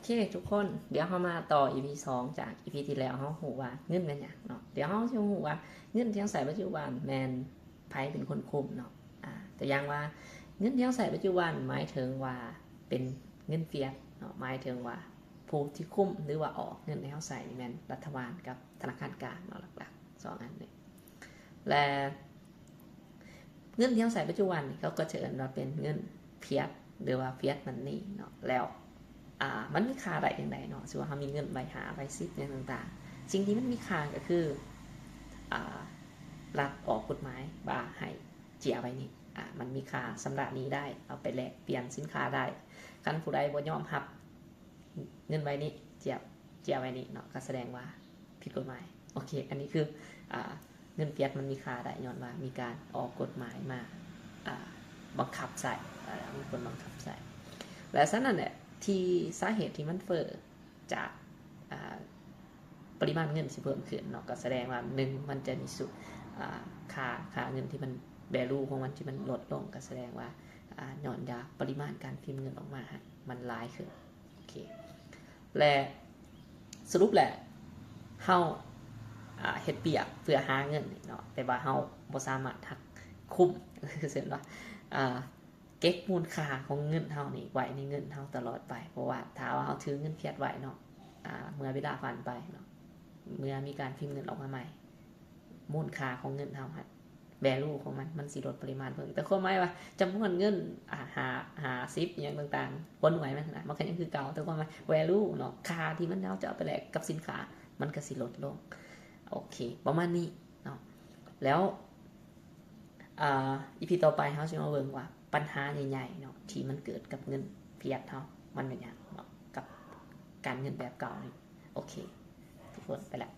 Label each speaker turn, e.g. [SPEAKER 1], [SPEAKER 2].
[SPEAKER 1] เคทุกคนเดี๋ยวเขามาต่อ EP 2จาก EP ที่แล้วเขาหูว่าเงินเป็นอย่างเนาะเดี๋ยวเขาจะหูว่าเงินที่เขาใส่ปัจจุบันแมนไพ่เป็นคนคุมเนาะแต่ยังว่าเงินที่เขาใส่ปัจจุบันหมายถึงว่าเป็นเงินเฟียสเนาะหมายถึงว่าผู้ที่คุมหรือว่าออกเงินที่เขาใส่แมนรัฐบาลกับธนาคารกลางเนาะหลักๆ2อันนี้และเงินที่เขาใส่ปัจจุบันเขาก็จะเอ่ยว่าเป็นเงินเฟียสหรือว่าเฟียสมันนี่เนาะแล้วมันมีค่าอะไรอย่างไรเนาะสมมติว่าเขามีเงินใบหาใบซิปเนี่ยต่างๆสิ่งที่มันมีค่าก็คือรัฐออกกฎหมายว่าให้เจียไว้นี่มันมีค่าสำหรับนี้ได้เอาไปแลกเปลี่ยนสินค้าได้คันผู้ใดบ่ยอมรับเงินใบนี้เจียไว้นี่เนาะก็แสดงว่าผิดกฎหมายโอเคอันนี้คือเงินเฟียสมันมีค่าได้ย้อนว่ามีการออกกฎหมายมาบังคับใส่มีคนบังคับใส่และฉะนั้นเนี่ยที่สาเหตุที่มันเฟ้อจากปริมาณเงินที่เพิ่มขึ้นเนาะก็แสดงว่า1มันจะมีสุดค่าเงินที่มันแวลูของมันที่มันลดลงก็แสดงว่าย้อนจากปริมาณการพิมพ์เงินออกมามันหลายขึ้นโอเคและสรุปแหละเฮาเฮ็ดเปียกเพื่อหาเงินเนาะแต่ว่าเฮาบ่สามารถหักคุ้มคือเห็นว่าเก็บมูลค่าของเงินเท่านี้ไว้ในเงินเท่าตลอดไปเพราะว่าถ้าว่าเราถือเงินเพียดไว้เนาะเมื่อเวลาผ่านไปเนาะเมื่อมีการพิมพ์เงินออกมาใหม่มูลค่าของเงินเท่าแวลูของมันสิลดปริมาณเพิ่มแต่ความหมายว่าจำนวนเงินหาซิปอย่างต่างๆวนไหวมันก็ยังคือเก่าแต่ความหมายแวลูเนาะค่าที่มันเราจะเอาไปแลกกับสินค้ามันก็สิลดลงโอเคประมาณนี้เนาะแล้วอีพีต่อไปเขาจะมาเบิ่งว่าปัญหาใหญ่ๆเนาะที่มันเกิดกับเงินเฟียสเขามันเป็นอย่างเนาะกับการเงินแบบเก่านี่โอเคทุกคนไปแล้ว